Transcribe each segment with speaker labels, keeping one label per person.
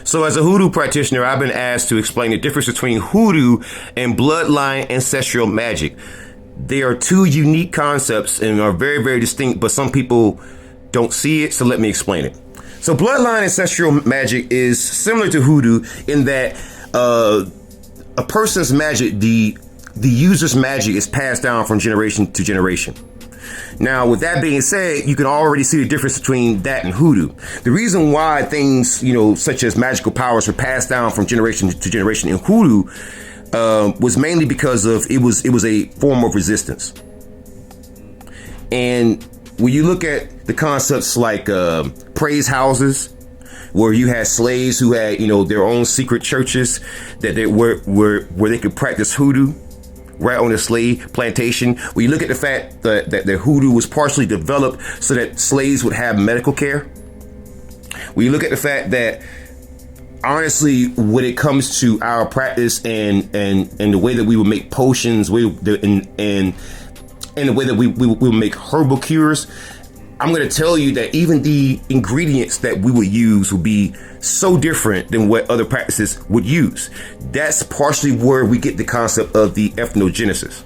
Speaker 1: So as a hoodoo practitioner, I've been asked to explain the difference between hoodoo and bloodline ancestral magic. They are two unique concepts and are very, very distinct, but some people don't see it, so let me explain it. So bloodline ancestral magic is similar to hoodoo in that a person's magic, the user's magic is passed down from generation to generation. Now, with that being said, you can already see the difference between that and hoodoo. The reason why things, such as magical powers are passed down from generation to generation in hoodoo was mainly because of it was a form of resistance. And when you look at the concepts like praise houses, where you had slaves who had their own secret churches that where they could practice hoodoo right on the slave plantation. When you look at the fact that the hoodoo was partially developed so that slaves would have medical care. When you look at the fact that honestly, when it comes to our practice and the way that we would make potions, and the way that we would make herbal cures, I'm going to tell you that even the ingredients that we would use would be so different than what other practices would use. That's partially where we get the concept of the ethnogenesis.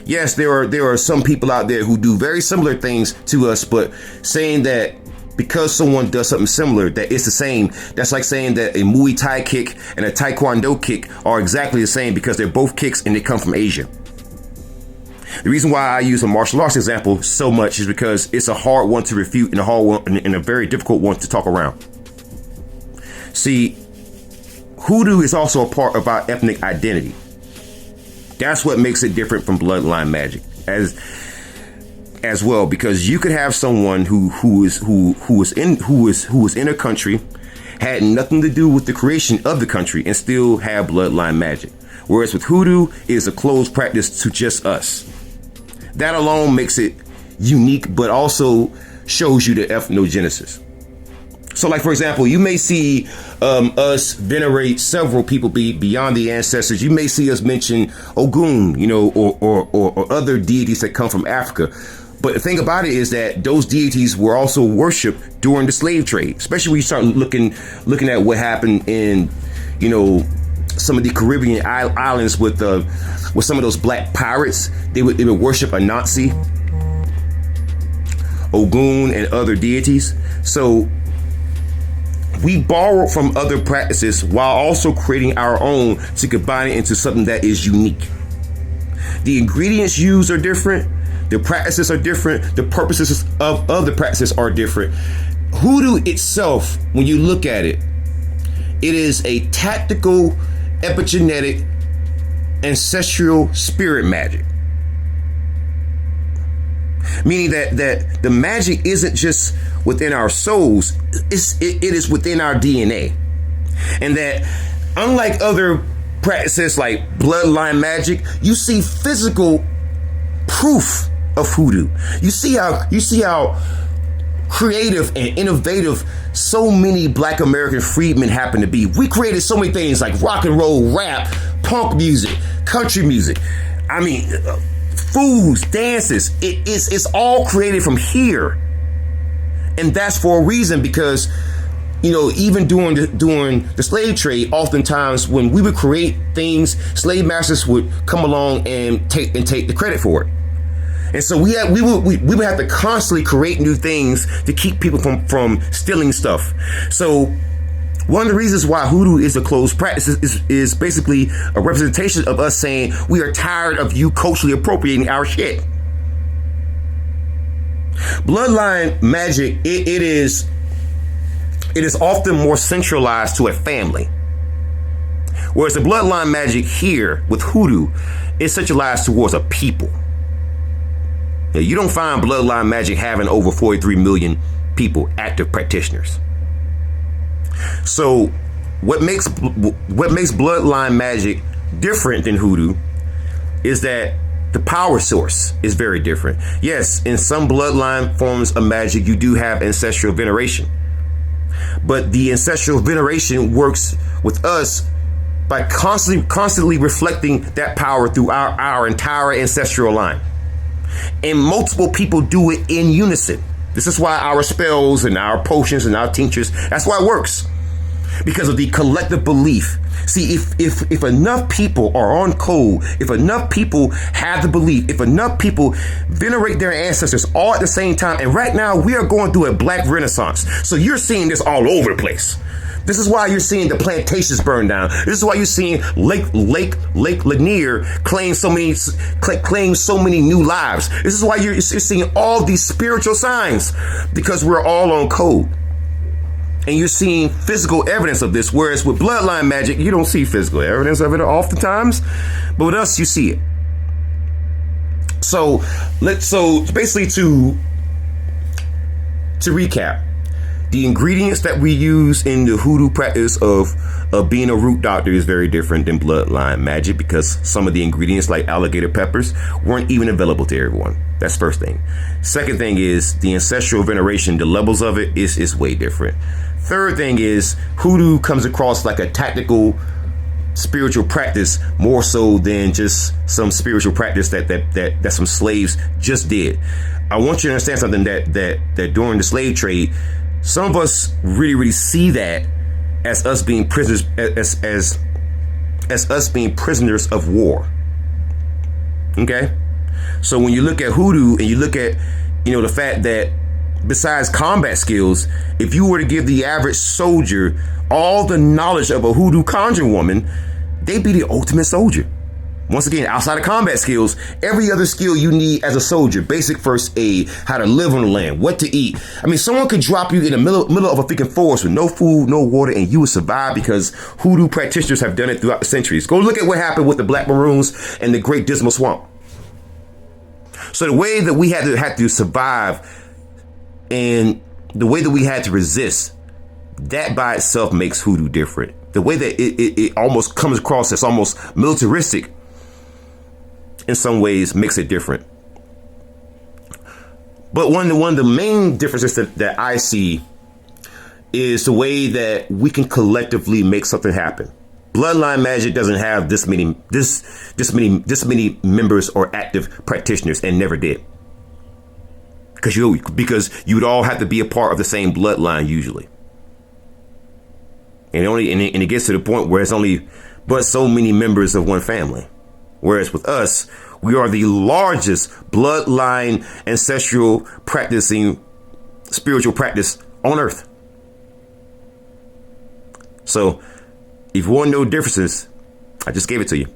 Speaker 1: Yes, there are some people out there who do very similar things to us, but saying that because someone does something similar, that it's the same, that's like saying that a Muay Thai kick and a Taekwondo kick are exactly the same because they're both kicks and they come from Asia. The reason why I use a martial arts example so much is because it's a hard one to refute and a very difficult one to talk around. See, hoodoo is also a part of our ethnic identity. That's what makes it different from bloodline magic as well, because you could have someone who was in a country, had nothing to do with the creation of the country, and still have bloodline magic. Whereas with hoodoo, it is a closed practice to just us. That alone makes it unique, but also shows you the ethnogenesis. So like, for example, you may see us venerate several people beyond the ancestors. You may see us mention Ogun, or other deities that come from Africa. But the thing about it is that those deities were also worshipped during the slave trade, especially when you start looking at what happened in, some of the Caribbean islands with some of those black pirates. They would worship Anansi, Ogun, and other deities. So we borrow from other practices while also creating our own to combine it into something that is unique. The ingredients used are different. The practices are different. The purposes of the practices are different. Hoodoo itself, when you look at it, it is a tactical, epigenetic, ancestral spirit magic. Meaning that the magic isn't just within our souls, it is within our DNA. And that unlike other practices like bloodline magic, you see physical proof of hoodoo. You see how creative and innovative so many Black American freedmen happen to be. We created so many things like rock and roll, rap, punk music, country music. I mean, foods, dances. It's all created from here, and that's for a reason, because even during the slave trade, oftentimes when we would create things, slave masters would come along and take the credit for it. And so we would have to constantly create new things to keep people from stealing stuff. So one of the reasons why hoodoo is a closed practice is basically a representation of us saying we are tired of you culturally appropriating our shit. Bloodline magic, it is often more centralized to a family. Whereas the bloodline magic here with hoodoo is centralized towards a people. Now, you don't find bloodline magic having over 43 million people, active practitioners. So what makes bloodline magic different than hoodoo is that the power source is very different. Yes, in some bloodline forms of magic, you do have ancestral veneration. But the ancestral veneration works with us by constantly reflecting that power through our entire ancestral line. And multiple people do it in unison. This is why our spells and our potions and our tinctures, that's why it works. because of the collective belief. See, if enough people are on code, if enough people have the belief, if enough people venerate their ancestors all at the same time, and right now we are going through a black renaissance. So you're seeing this all over the place. This is why you're seeing the plantations burn down. This is why you're seeing Lake Lanier claim so many new lives. This is why you're seeing all these spiritual signs, because we're all on code. And you're seeing physical evidence of this, whereas with bloodline magic, you don't see physical evidence of it oftentimes, but with us, you see it. So basically to recap, the ingredients that we use in the hoodoo practice of being a root doctor is very different than bloodline magic, because some of the ingredients like alligator peppers weren't even available to everyone. That's first thing. Second thing is the ancestral veneration, the levels of it is way different. Third thing is hoodoo comes across like a tactical spiritual practice more so than just some spiritual practice that some slaves just did. I want you to understand something, that during the slave trade, some of us really see that as us being prisoners, as us being prisoners of war. Okay? So when you look at hoodoo and you look at, the fact that besides combat skills, if you were to give the average soldier all the knowledge of a hoodoo conjuring woman, they'd be the ultimate soldier. Once again, outside of combat skills, every other skill you need as a soldier, basic first aid, how to live on the land, what to eat. I mean, someone could drop you in the middle of a freaking forest with no food, no water, and you would survive, because hoodoo practitioners have done it throughout the centuries. Go look at what happened with the Black Maroons and the Great Dismal Swamp. So the way that we had to survive and the way that we had to resist, that by itself makes hoodoo different. The way that it almost comes across as almost militaristic in some ways makes it different. But one of the main differences that I see is the way that we can collectively make something happen. Bloodline magic doesn't have this many members or active practitioners, and never did. Because you would all have to be a part of the same bloodline usually. And it gets to the point where it's only but so many members of one family. Whereas with us, we are the largest bloodline ancestral practicing spiritual practice on earth. So if you want to know differences, I just gave it to you.